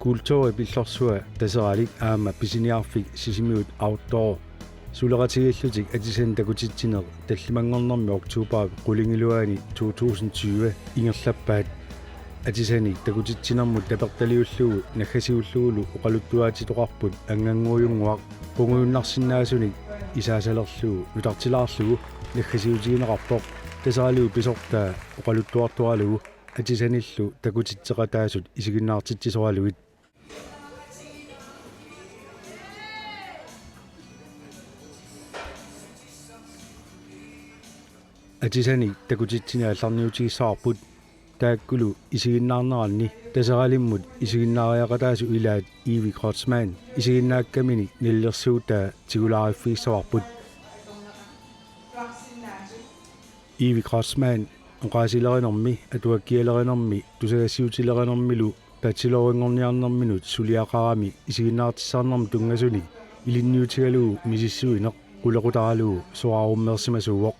Skulptor pillorsuа taseraalik aama pisiniarfik sisimiut outdoor suleratigiillutik atisen takutitsiner tallimangornermi oktuupaap qulingiluani 2020 ingerlappaat atisani takutitsinermut tapertaliullugu naggasiullugu oqaluttuaatitoqarput anganguuyunguaq punguyunnarsinnaasunik isaasalerlugu nutartilaarlugu naggasiutigineqarpoq taseraaligu pisortaa oqaluttuartualugu atisanillu takutitseqataasut isiginnaartitsisoraluit atisani takutitsini allarniutigissaarput taakkulu isiginnaarneranni taseraalimmut isiginnaariaqataasu ilaat Evie Kreutzmann isiginnaakkamini nillersuutaa tigulaariffiissarput Evie Kreutzmann oqaasilerenermi atuakkialerenermi tusagassiutilerenermilu bacheloringorniarnerminut suliaqarami isiginnaartissаарnermi tungasuni ilinniutigalugu misissuineq qulequtaralugu soarummeersimasuuoq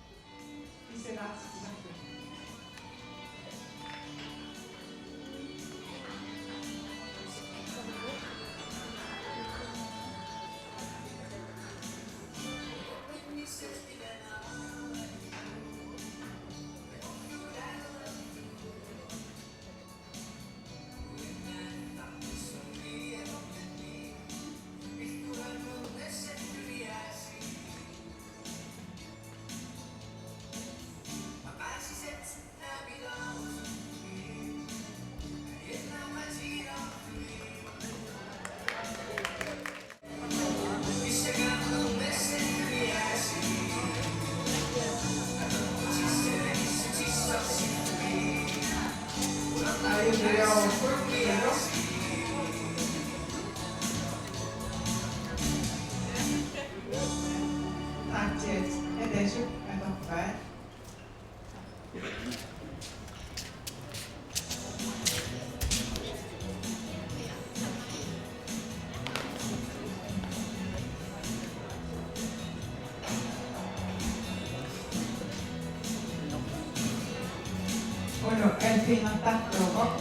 Bueno, el final está loco.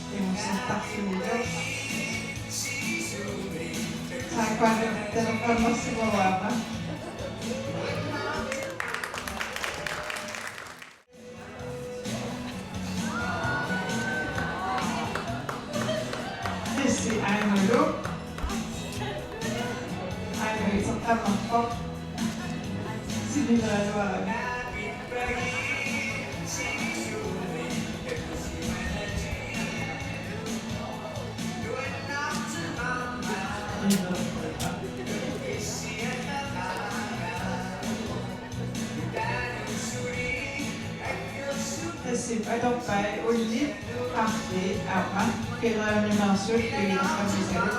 Tenemos esta fluido. ¿Sabes cuándo te lo conoces como guapa? Sí, hay un look. Hay un look. Está más pop. Sí, mira la nueva. Princip at opphøje olie, kaffe, appa, fedrende marsut, øyne og fiskere.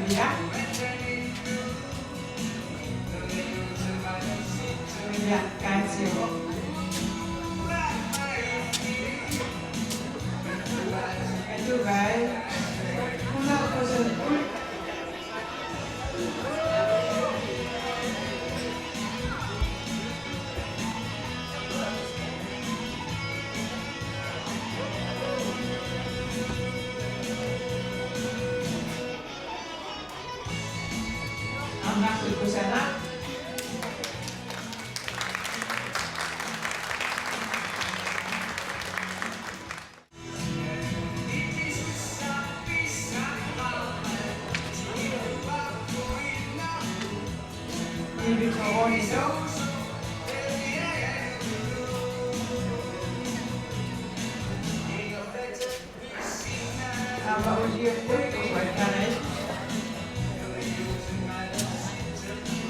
Ja. Ja, grazie. E tu vai una cosa di più. Andato in cos'era? Il ricordo. Ama uliyo guardare.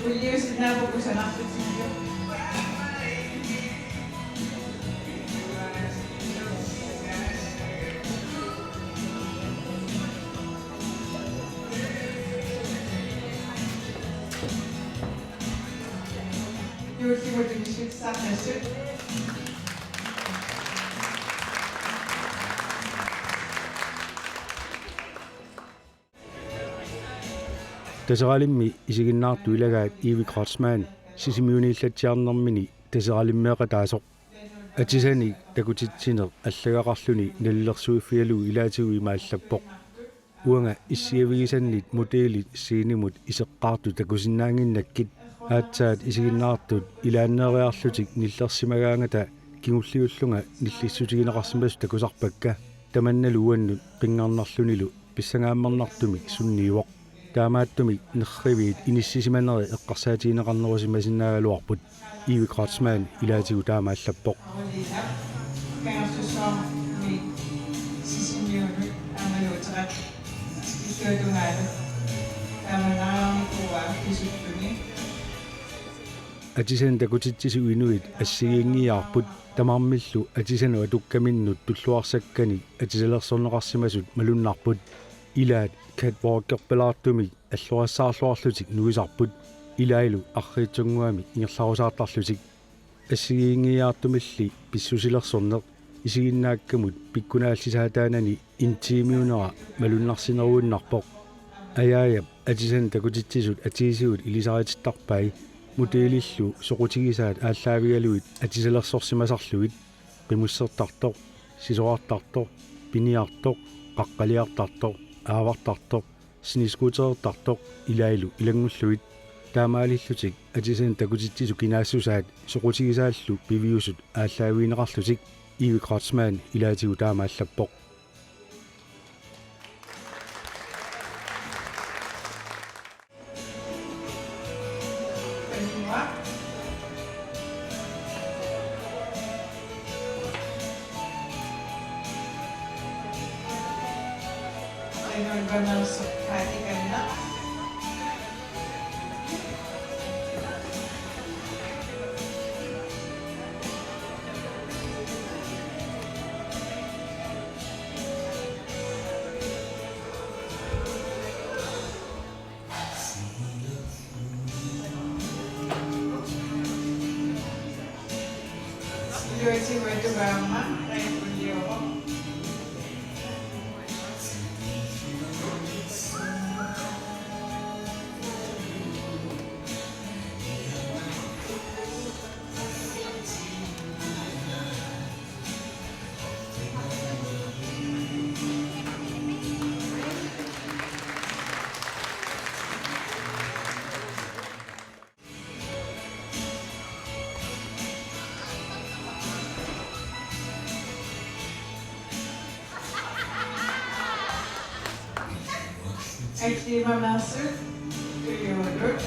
Uliyo sinabi ko sa nakit niyo. L'ultimo di Michel Sarnese. Taseralimmi isiginnaartu ilagaat Ivi Kreutzmann sisimiuniillatiarnermini taseralimmeeqa taasoq atisani takutitsineq allagaqarluni nallersuiffialu ilaatigu imaallappoq uanga issiavigisannit mutiilit siinimut iseqqaartu takusinnaanginnakkit aatsaat isiginnaartut ilaanneeriarlutik nillersimagaangata kingulliullunga nillissutigineqarsimasu takusarpakka tamannalu uannut qinngаарnarlunilu pissangaammarnartumi sunniuoq taamaattumi nerriviit inissisimanneri eqqarsaatiineqarnerusimasinnaagaluarput Ivi Kreutzmann ilaatigu taamaallappoq atisen takutitsisu inuit assigiingiaarput tamarmillu atisanu atukkaminnut tulluarsakkani atisalersorneqarsimasut malunnarput ilaat katvorkerpelaartumi alluassaarluarlutik nuisarput ilailu arriitsunguami ingerlarusaartarlutik assigiingiaartumilli pissusilersorneq isiginnaakkamut pikkunaallisaataanani intiimiunera malunnarsineruunnarpoq ayaayap atisan takutitsisut atiisigut ilisaritistarpai mutiilillu soqutigisaat ааllaavigaluit atisalersorsimasarluit qimussertartoq sisoartartoq piniartoq qaqqaliartartoq aavartartoq siniskuuterertartoq ilailu ilangulluit taamaalillutik atisan takutitsisu kinaassusaat soqutigisaallu piviusut ааllaaviineqarlutik Ivi Kreutzmann ilaatigu taamaallappoq Aktiva massor, perioder.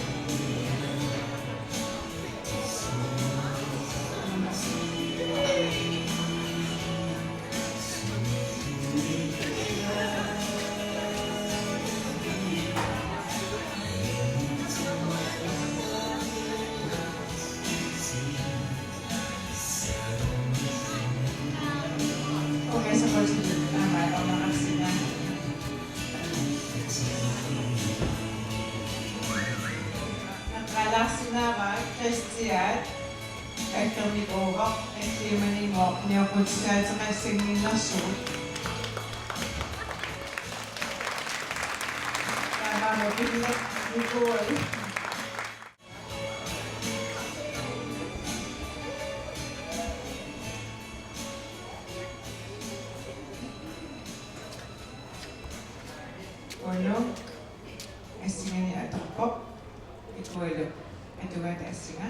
Começa a fazer trabalho na vacina. Nakalaksinava, Christian, Karmikova, Klimanimo, Neopolskat, Singing Nasu. Kaya mabigla, Ono, esingani atapok, ikuelo, etugat esinga.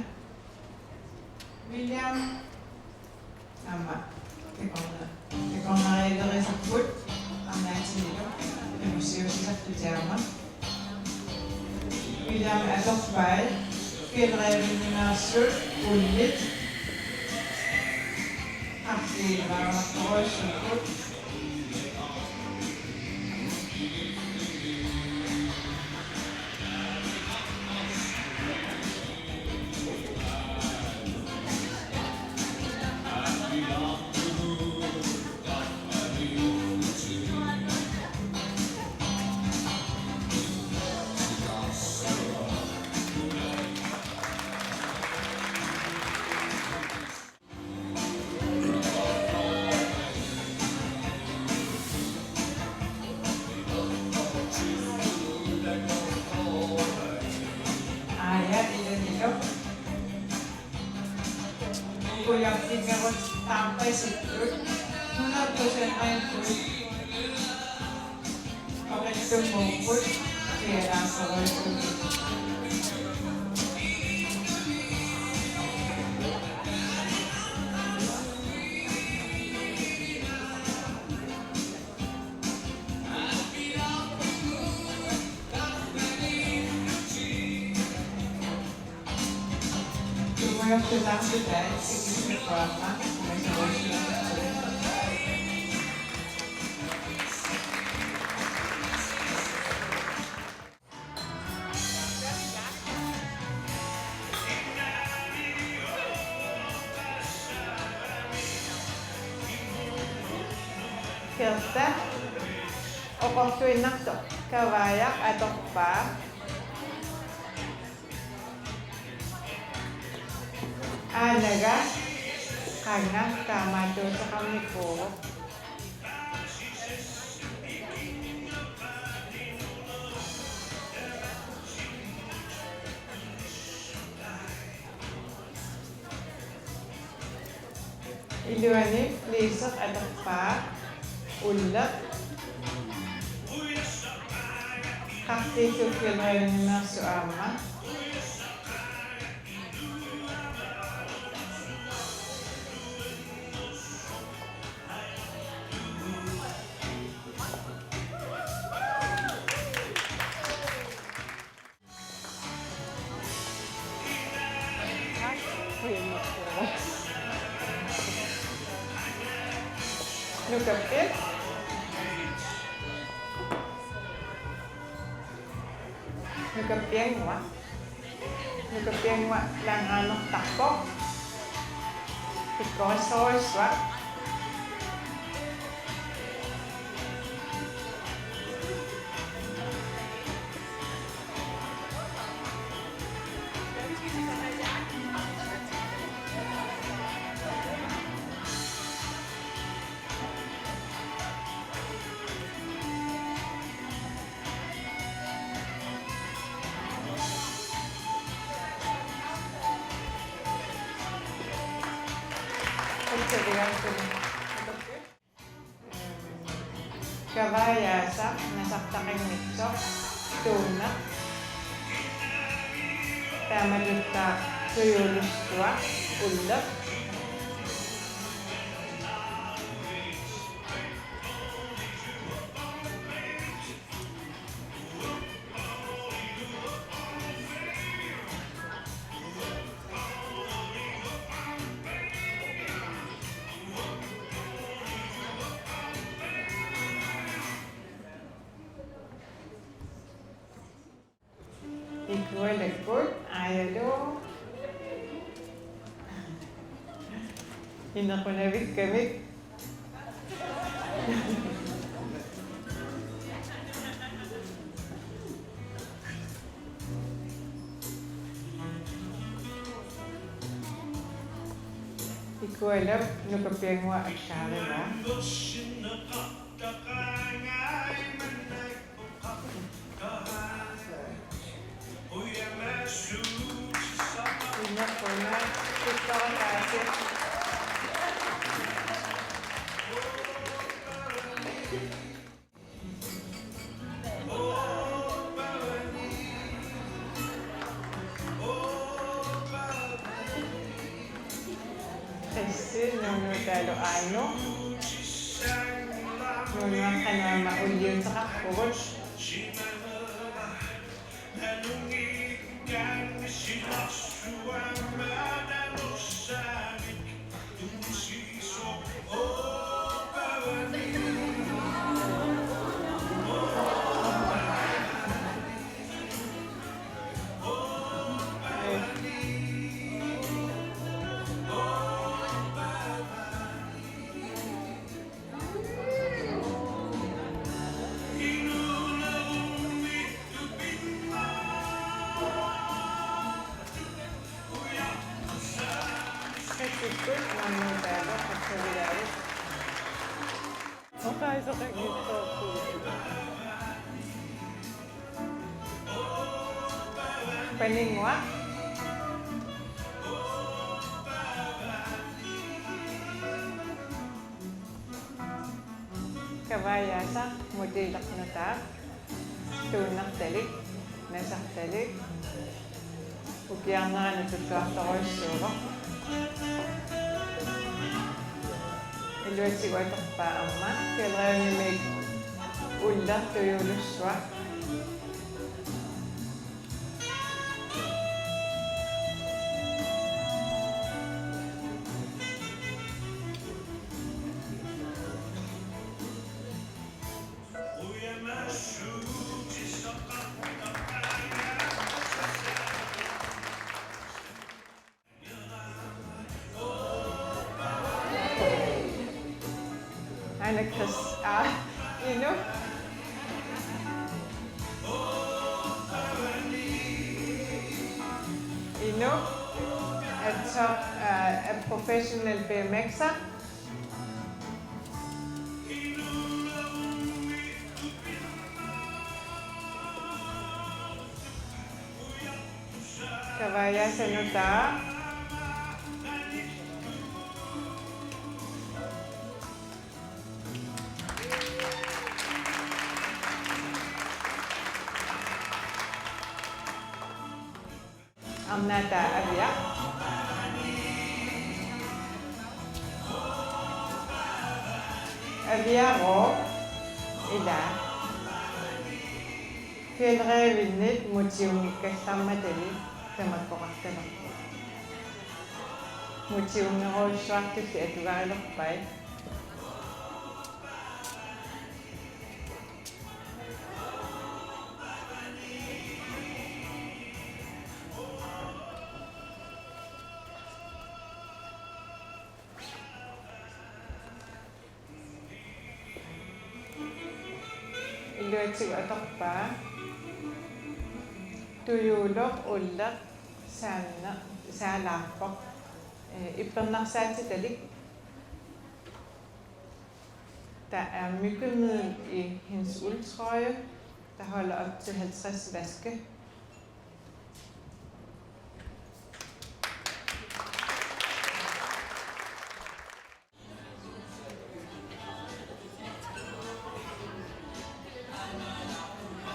William, ama, tekona redere sa put, ang natinilo, emuseo sa tutama. William atapal, kinrevin ni Master, ulit, akil mga makakosyo, Tapos tampay sa fruit. Muna po siya may fruit. Kapag tumupot, kaya lang sa fruit. Tumulong ko lang sa dahil sige sa drama. May saway siya. Kilta o kung suinak to, kawayak atau pa. Naga karena kamado sa kami po. Iluani, lisok atau pa, ulat. Kakti sukil rin na suama. Nukapit. Nukapiyang wa lang anong takpo. Ikosos wa. Kavayasa, nasaktaking mitsok, tuna, tamalita, suyulustua, ulap, ikuha lekot, ayalo. Hindi ako nabig-kamig. Ikuha lep, nukapiyang wa at syari ba? Ingat po na. Gusto ko kasi. Kasi nung talo ano, nung ka na maulyon sa kakot, ikut namun talo at solidaris. Okay, so kaya ito po. Paningwa. Kavaayasa mutiilernutaa tuunnartalik nasartalik ukiarnerani tuttuartoruissuuva iluatsiguatorpaa amma kelreunimik ullartuyulussua Chris, you know, a professional BMXer. Kavaayasa nutaa. Amnata Avia. Avia Ro Ida. Kelreevinnit mutiungikkallarmatali tamakkoqartalorpu. Mutiungeruussuartulli atugarilerpai. Iluatsiguatorpaa tuyuuloq ullaq saalaarpoq ippernarsaatsitalik der er myggemiddel i hendes uldtrøje, der holder op til 50 vaske.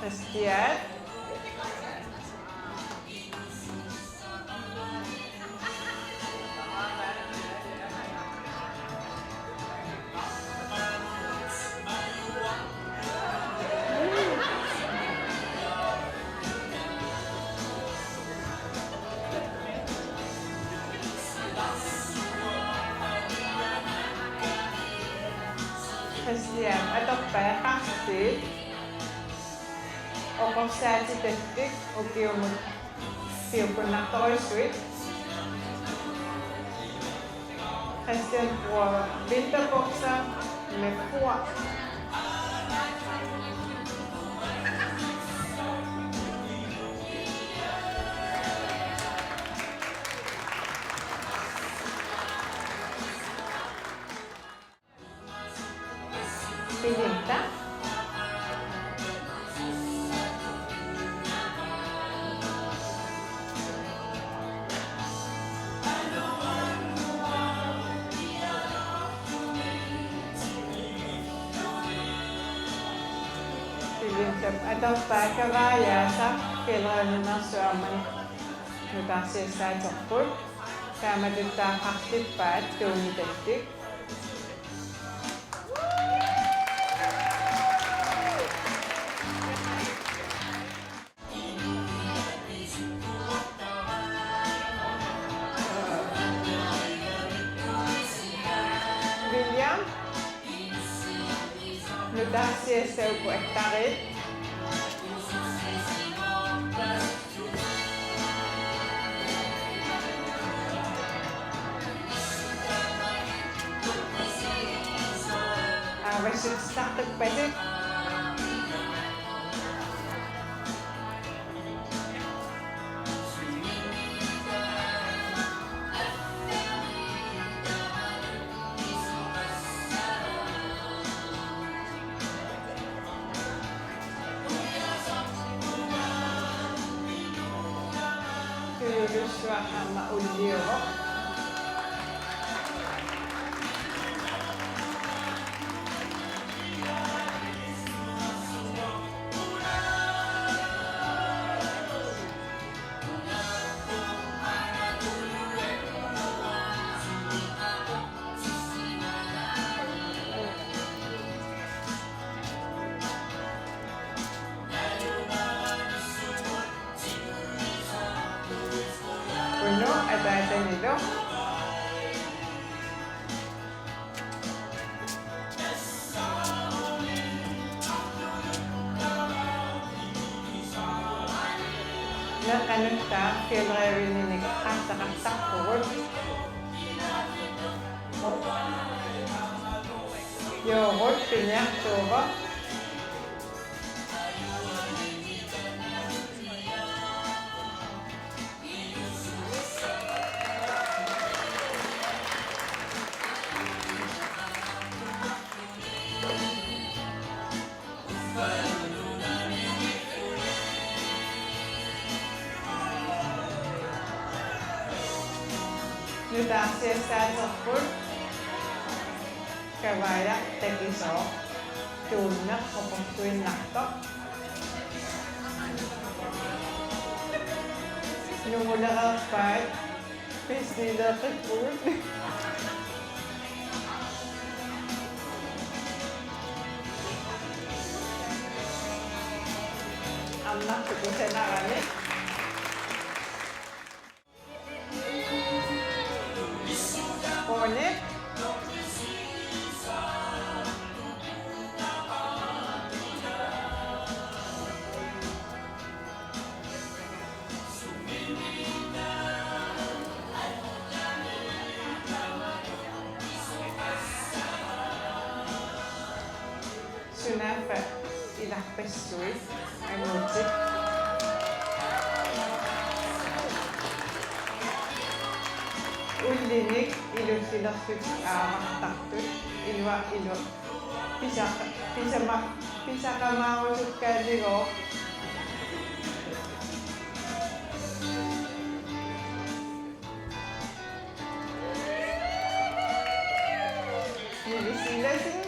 Christian. Christian atoppaaqarsit oqorsaatitattik ukiumut piukunnartoruissuit. Christian bruger vinterbukser med for. Pinta. Atoppaakavaayasa kelreunimmersuarman nutarsiassaatorput kaamatuttaaqartippaat tuunitattik William nutarsiassaupuattarit Vasitsartukpasik tuyulussuaq aamma ulliuroq таатанило нақанутта фиалреавинник артақартарпугут йогурт пинертуува нутаарсиассаатерпут кавая такисоо туунна опортуиннарто нумулерерпаат писнилеэқиппугут аммартукусанарани Поне Sunafa ilaqpissui anguutik уллиник илуллилерсут аамартартут илуа илу писақамаарусуккаалигоо нилисиласин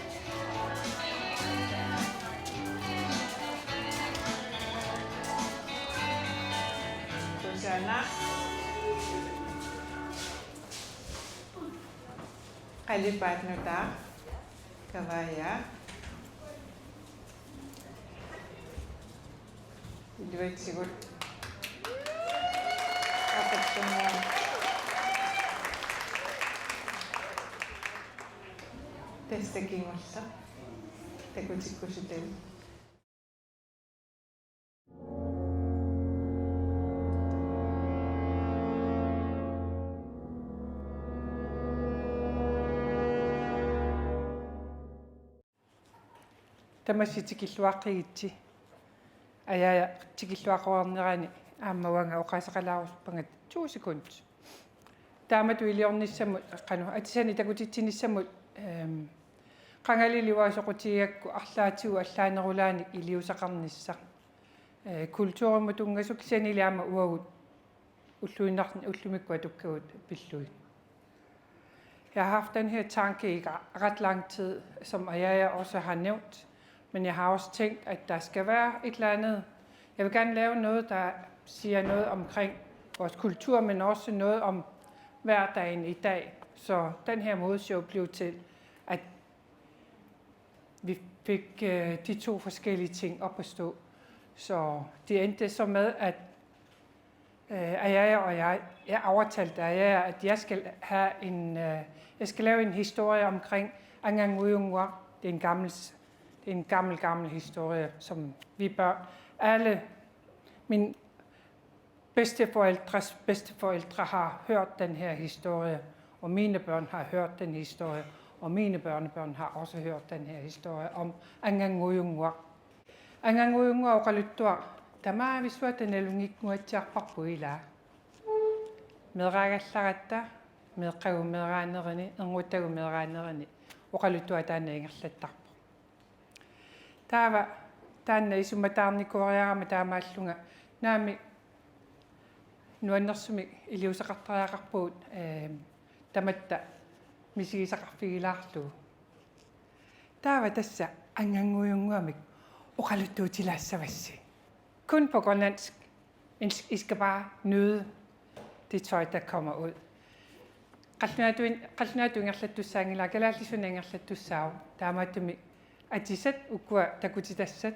тусана qallipaatnuta kavaya iluitsigut apattumu testakingulla takutikkusutelu тамасситикиллуаққигитси аяя тикиллуаққуарнерани ааммаванга оқасақалаарусуппангат 2 секунд таамату илиорниссамут қану атисани такутитсиниссамут қангалиливаасоқутигакку арлаатигу аллаанерулаани илиусақарниссақ культуурму тунгасук кисанилаама уагут уллуиннарни уллумиккуа туккагут пиллуи. Jeg har haft den her tanke i ret lang tid, som jeg også har nævnt. Men jeg har også tænkt, at der skal være et eller andet. Jeg vil gerne lave noget, der siger noget omkring vores kultur, men også noget om hverdagen i dag. Så den her modeshow blev til, at vi fik de 2 forskellige ting op at stå. Så det endte så med, at jeg overtalte at jeg skal have jeg skal lave en historie omkring Anganguyungwa. Det er en gammel historie, som vi børn, alle mine bedsteforældres bedsteforældre har hørt den her historie, og mine børn har hørt den historie, og mine børnebørn har også hørt den her historie om Anganguyungwa. Anganguyungwa uqaluttua tamaa visuatanalungikkuatsiarparpuila meeragallaratta meeqqagumeeraanerani erngutagumeeraanerani uqaluttua taanaingerlattarpu taava taanna isumataarnikuariarama taamaallunga naami nuannersumi iliusaqartariaqarpuut tamatta misigisaqarfigilaarlu taava tassa Anganguyunguamik uqaluttuutilaassavassi kun på grønlandsk. I skal bare nyde det tøj, der kommer ud. Qallunaatuingerlattussaangila kalaallisunangerlattussaavu taamaatumi atisat ukua takutitassat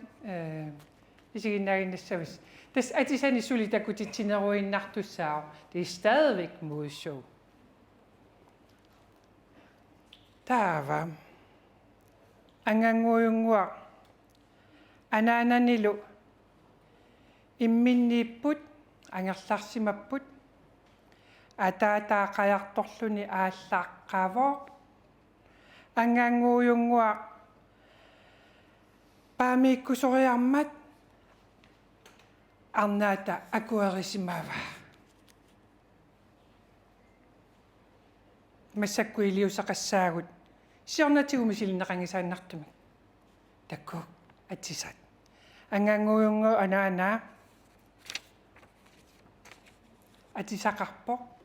isiginnaginnassavas tas atisani suli takutittineruinnartussaao det er stadigvæk modshow taava anganguujungua anaananilu imminniipput angerlarsimapput ataataaqajartorluni ааllaаққаавоо анганguujungua paamiikkusoriarmat arnaata akuerisimava массакку илиусақассаагут сиорнатигуми силинеқангисааннартумик такку атсисат ангангуйунгу анаана атисақарпо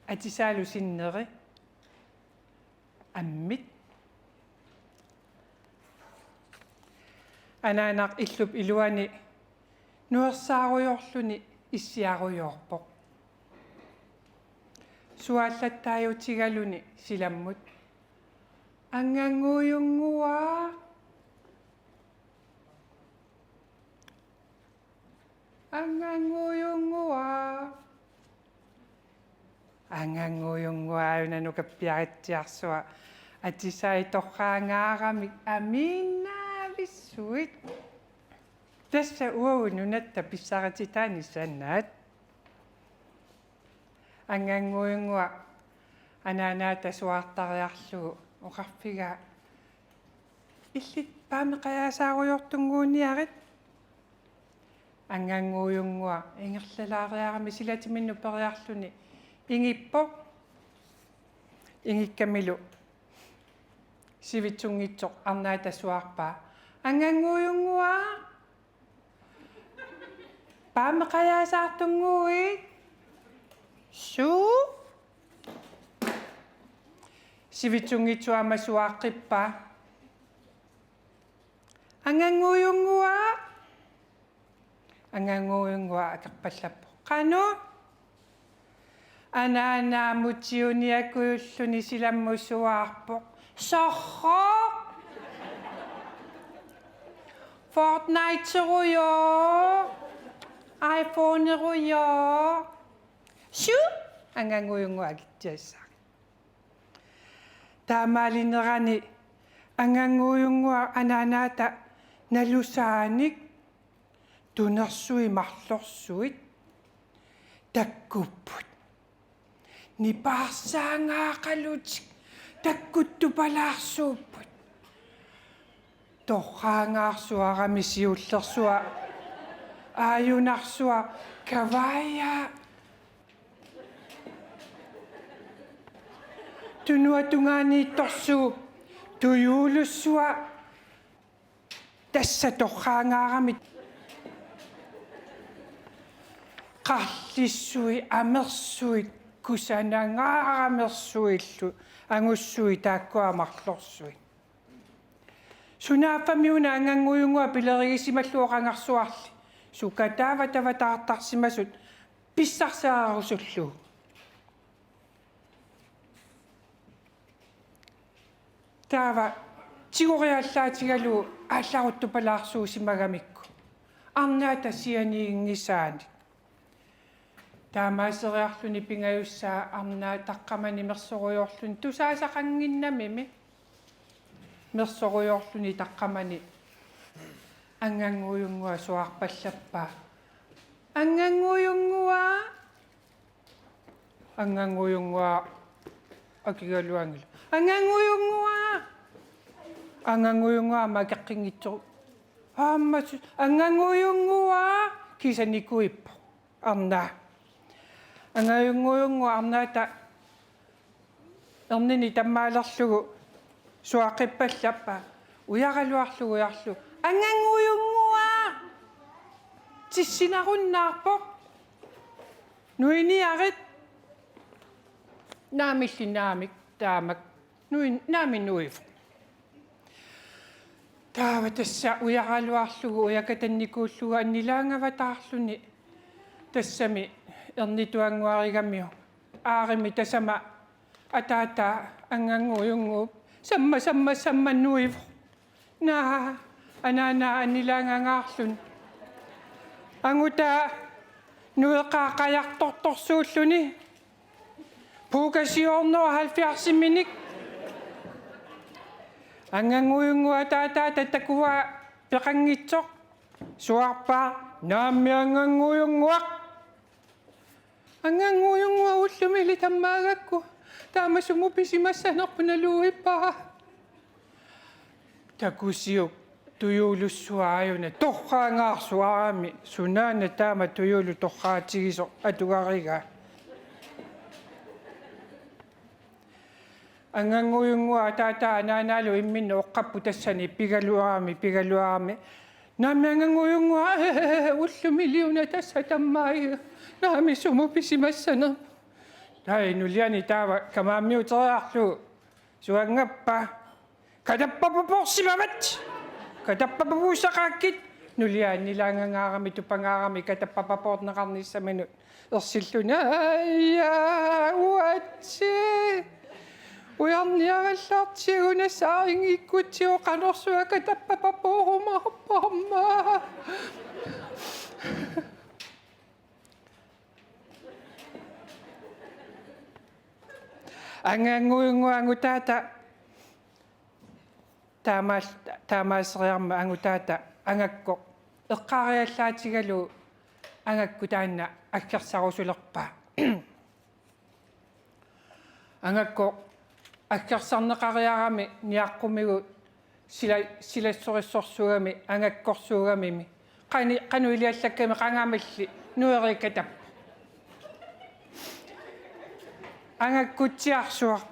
атисаалу синнери аммит анаанақ иллуп илуани нуерсааруйорлуни иссиаруйоорпоқ суааллаттаajutiгалуни силаммут ангангуйунгуа ангангуйунгуаунанукаппиаритсиарсуа атисаи торраангаарамик аминнаависсуит тасса уунунатта писсарититаани саннаат ангангуйунгуа ананаата суартариарлугу оқарфига иллит паамеқаяасааруйортунгууниарит ангангуйунгуа ингерлалаариарами силатиминну периарлуни ингиппо ингиккамилу сивитсунгитсоқ арнаата суарпаа ангангуйунгуа паамеқаяасаартунгууи суу сивитсунгитсуама суааққиппаа ангангуйунгуа акерпаллаппо қану анааннаамутиуниакуйуллуни силаммуссуаарпоқ сорро Fortnite-руйо iPhone-руйо су ангангуйунгуа китсассаа таамаалинерани ангангуйунгуа ананаата налусааник тунерсуи марлорсуит таккуппут нипаарсаангаақалутик таккуттупалаарсууппут торраангаарсуарами сиуллерсуа ааюнарсуа кавая тунуатунганиитторсуу туюулуссуа тасса торраангаарами qallissui amersuit kusanangaamersuillu angussui taakkuamarlorsui sunaapamiuna anganguyungua pilerigisimalluoqangarsuarli sukataava tavataartarsimasut pissarsaarussullu taava tigoriallaatigalu aallaruttupalarsuusimagamikku arnaata sianiingisaani таамаасериарлуни пингаюссаа арнаа таққамани мерсоруйорлуни тусаасақангиннамими мерсоруйорлуни таққамани ангангуйунгуа суарпаллаппаа ангангуйунгуа акигалуангил ангангуйунгуа макеққингитсору ааммасу ангангуйунгуа кисаникуиппо арнаа ангаюнгуйунгуа арнаата эрнини таммаалерлугу суаққиппаллаппа уягалуарлугу ярлу ангангуйунгуа тиссинаруннаарпо нуиниарит наамиллинаамик таамак нааминуив таава тасса уягалуарлугу уякатанникууллуга аннилаангаватаарлуни тассами эрнитуангуаригаммиу аарими тасама atata anganguyungup samma nuiv na anana anilangangaarlun anguta nueqaaqajaqtortorsuulluni puukasiornua 70 minik anganguyungua tata tatakua peqangitsoq suarpa naammi anganguyunguaq anganguyungua ullumili tammaagakku taamasumu pisimassanerpunaluippa takusiuk tuyuulussuaajuna torraangaarsuarami sunaana taama tuyuulu torraatigiso atugariga anganguyungua tata anaanaalu imminno oqqappu tassani pigaluarami naammi anganguyungua ullumiliuna tassa tammaagiga naami sumu pisimassaner nuliani taava kamaammiuteriarlu suangappa katappapaporsimavat katappapapuusaqaakkit nuliani laangangаарami tupangaarami katappapaportneqarnissaminut ersilluna ayya uatsi ujarniarallaartiguna saaringikkutio qanersua katappapaporumarparma anganguyungua angutata taamaaseriarma angutata angakko eqqaariallaatigalu angakku taanna akkersarusulerpa angakko akkersarneqariarami niaqqumigu silassorissorsuugami angakkorsuugamimi qanu iliallakkami qangaamalli nuerikatap angakkutsiarsuaq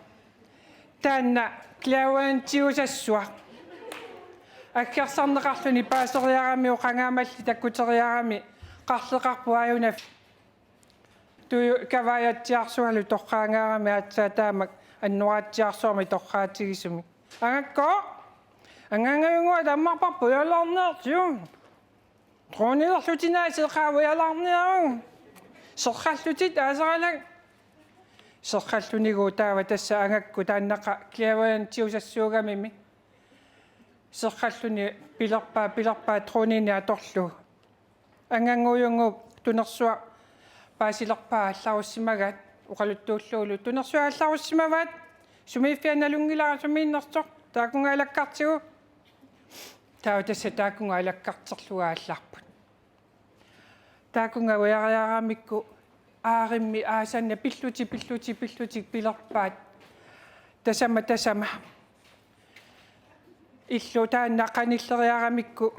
taanna klauantiusassuaq аккерсарнеқарлуни паасериарами оқангаамалли таккутериарами қарлеқарпуаюна ту каваятсиарсуалу торқаангаарами аатсаатаамак аннураатсиарсуарми торқаатигисуми ангакко ангангаюнгуа таммарпарпу ялаарнеартиу тронилерлутинаасе қаавуялаарниару сеққаллутит аасералак сеққаллунигуу таава тасса ангакку тааннақа клаваантиусассуугамими сеққаллуни пилерпаа тронини аторлу ангангуйунгу тунерсуа паасилерпаа алларуссимагат оқалуттууллуулу тунерсуа алларуссимават сумиффианалунгилара сумииннэртоқ таакунгаалаккартигу таава тасса таакунгаалаккартерлуга алларпут таакунга уяриараамикку ааримми аасанна пиллути пилерпаат тасама иллу таанна qanilleриарамикку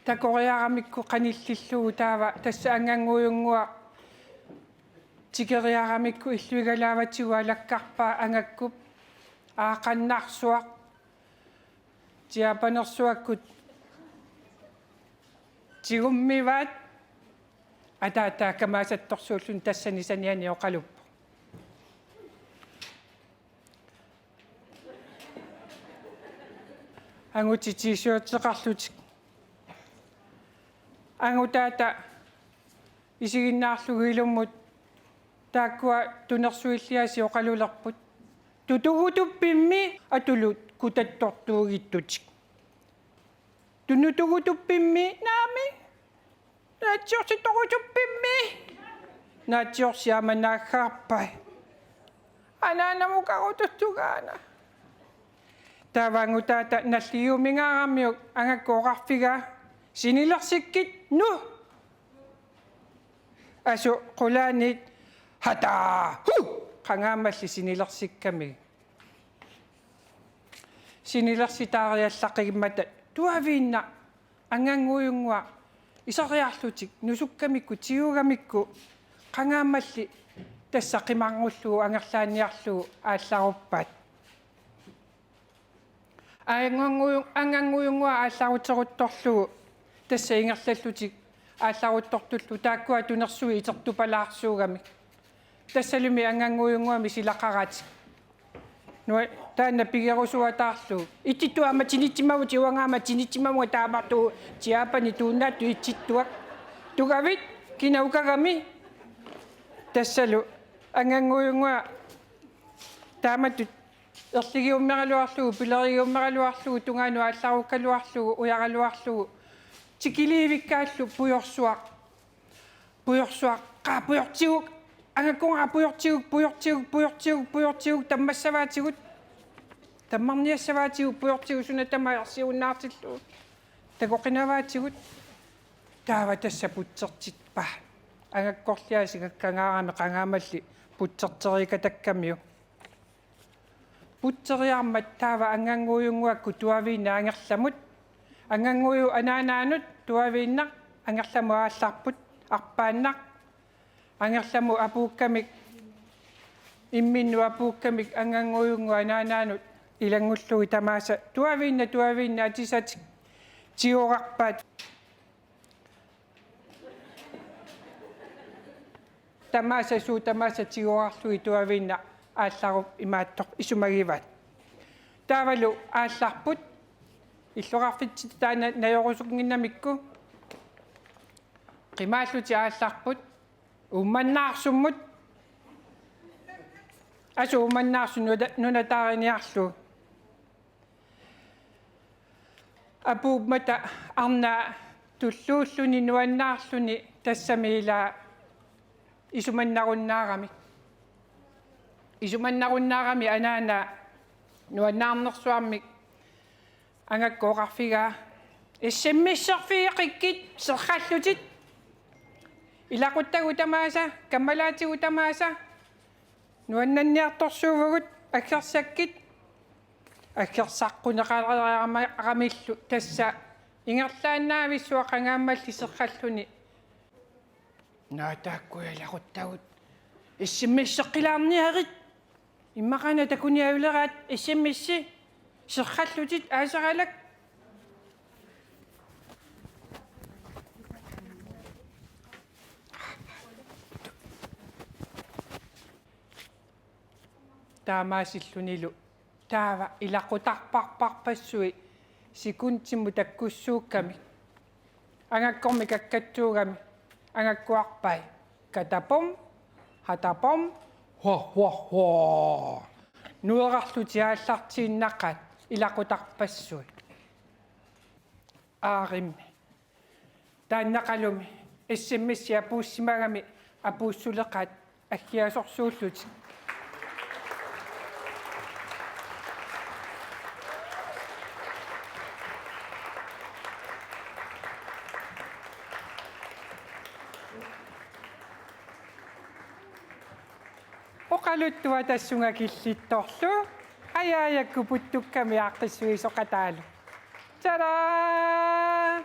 такориарамикку qanillilluu таава тасса ангангуйунгуа тикериарамикку иллуигалааватигуа лаккарпаа ангаккуп аақаннарсуақ тиапанерсуаккут тигуммиваат атаатаа камаасатторсууллун тассани саниани оқалуп ангутитисуутеқарлутик ангутаата исигиннаарлугилуммут тааккуа тунерсуиллиаси оқалулерпут тутугутуппимми атулут кутаттортуугиттутик тунутугутуппимми наами наатсиорситорутуппимми наатсиорсиаманааггаарпай анаанамукарутуттугаана тавангутаата наллиумингаараммиук ангаккооқарфига синилерсиккит ну асу qulaanit хата qangaammalli синилерсикками синилерситаариаллақигиммата туавиинна ангангуйунгуа исариарлутик нусуккамикку тиугамикку qangaammalli тассақимарнгуллугу ангерлааниарлугу аалларуппаат ангангуйунгуа аалларутерутторлугу тасса ингерлаллутик аалларуттортуллу тааккуа тунерсуи итертупалаарсуугами тассалуми ангангуйунгуами силақаратик нуа таанна пигерусуатаарлу ититтуама тинитимаву тиуангаама тинитимаву таамарту тиапани тууннаатту итситтуак тугавит Kinaukagami tassalu anganguyunga taamatut erligiummeqaluarlugu pilerigiummeqaluarlugu tungaanu aallarukkaluarlugu uyaqaluarlugu tikiliivikkaallu pujorsuaq qaapujortiguk angakkunga pujortiguk tammassavaatigut tammarniassavaatigut pujortigu suna tamaarsiunnaartillu takoqinavaatigut taava tassa putsertitpa angakkorliasigakkangaarami qangaamalli putserterikatakkamiu putseriarmat taava anganguyunguakku tuaviinna angerlamut anganguyu anaanaanut tuaviinnaq angerlamu aallarput arpaannaq angerlamu apuukkamik imminnu apuukkamik anganguyungu anaanaanut ilangullugi tamaasa tuaviinna atisatik tiorarpaat tamaasa tiorarlugi tuaviinna aallaruk imaattoq isumagivat taavalu aallarput иллоqarfitsit taana najorusuknginnamikku qimaalluti aallarput ummannaarsummut asu ummannaarsu nunataariniarlu apuummata arnaa tulluulluni nuannaarluni tassamiilaa isumannarunnаарami anaana nuannaarnersuarmik angakkoqarfigaa issimmisserfiiqikkit serrallutit ilaquttagu tamaasa kammalaatigu tamaasa nuannanniartorsuuvugut akkersakkit аккерсаққунеқалерамилlu тасса ингерлааннаависсуа қангааммалли серраллуни наатааккуялақуттагут иссиммиссеққилаарниарит иммақана такуниавилераат иссиммисси серраллутит аасералак таамаасиллунилу таава илақутарпарпарпассуи секунтимму таккуссуукками ангаккорми каккатсуугами ангаккуарпай катапом хатапом хуа нуерарлутиааллартииннаққат илақутарпассуи ааримми тааннақалуми иссиммисси апууссимагами апууссулеқат аггиасорсууллути оқалуттуа тассунга киллитторлу аяаякку путтукками ааққиссуисоқатаалу тара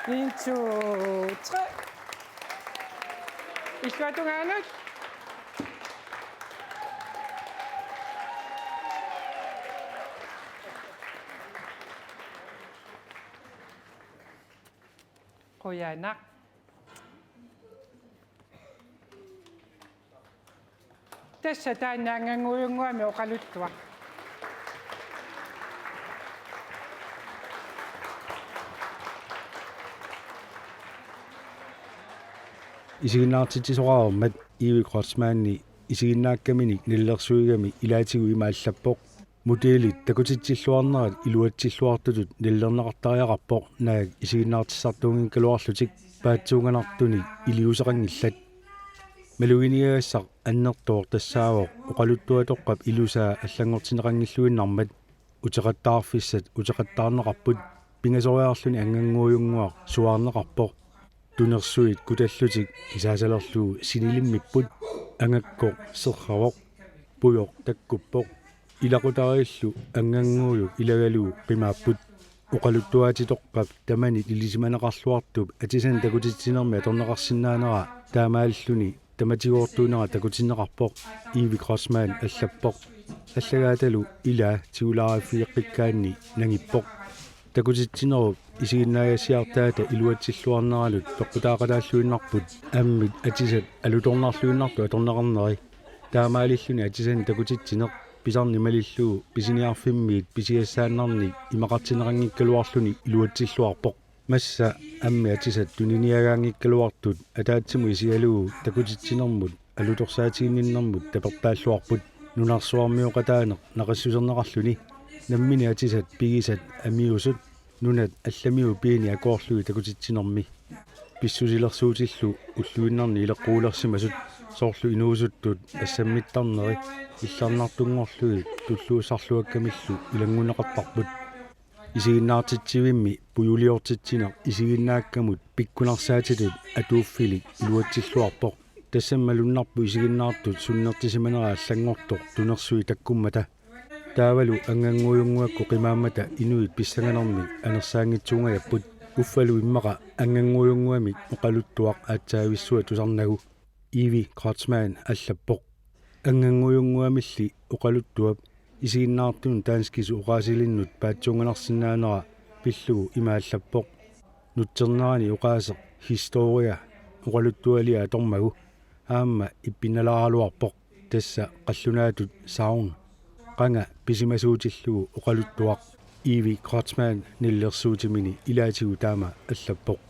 инчу тре икватунгаанут qoyanaq tassa taannaanganguyunguami oqaluttua isiginnaartitisoqarummat Ivi Grossmanni isiginnaakkamini nillersuigami ilaatigu imaallappoq mutiilit takutitsilluarnerat iluatsilluartutut nillerneqartariaqarpoq naag isiginnaartissartuungin kaluarlutik paatsuunganartuni iliuseqangillat maluginiagassaq annertoor tassaavoq oqaluttuatoqqap ilusaa allangortineqangilluinnarmat uteqattaarfissat uteqattaarneqarput pingasoriarluni anganguuyunguaq suaarneqarpoq tunersuit kutallutik isaasalerluu sinilimmiput angakkoq serravoq pujoq takkuppoq ilaqutariillu anganguuyuk ilagaluu qimaapput oqaluttuaatitoqqap tamanit ilisimaneqarluartup atisan takutitsinermi atorneqarsinnaanera taamaalluni tamatigoortuunera takutineqarpoq Ivi Grossman allappoq allagaatalu ilaa tigulaarifiiqqikkaanni nangippoq takutitsinerup isiginnaagassiartaata iluatsilluarneralut peqqutaaqalaalluinnarput ammit atisat alutornarluinnartu atorneqarneri taamaalilluni atisan takutitsineq pisarni malillugu pisiniarfimmiit pisiassaannarni imaqartinerangikkaluarluni iluatsilluarpoq massa ammi atisat tuniniagaangikkaluartut ataatsimu isialugu takutitsinermut alutorsaatiinninnermut taperpaalluarput nunarsuarmiuqataaneq naqassuserneqarluni nammini atisat pigisat amiusut nunat allamiu piini akoorlugi takutitsinermi pissusilersuutillu ulluinnarni ileqquulersimasut soorlu inuusuttut assammittarneri illarnartungorlugi tulluussarluakkamillu ilanguneqartarput isiginnaartitsivimmi pujuliortitsina isiginnaakkamut pikkunarsaatitut atuuffilik iluatsilluarpoq tassammalunnarpu isiginnaartut sunnertisimanera allangortoq tunersui takkummata taavalu anganguujunguakku qimaammata inuit pissanganermi anersaangitsuungajapput uffalu immaqa anganguujunguamik oqaluttuaq aatsaavissuа tusarnagu Ivi Kreutzmann allappoq anganguujunguamilli oqaluttuap isiginnaartun taanskisu uqaasilinnut paatsuunganarsinnaanera pillugu imaallappoq nutsernerani uqaaseq historia oqaluttualia atormagu aamma ippinalaraluarpoq tassa qallunaatut saun qanga pisimasuutillugu oqaluttuaq Ivi Kreutzmann nillersuutimini ilaatigu taama allappoq.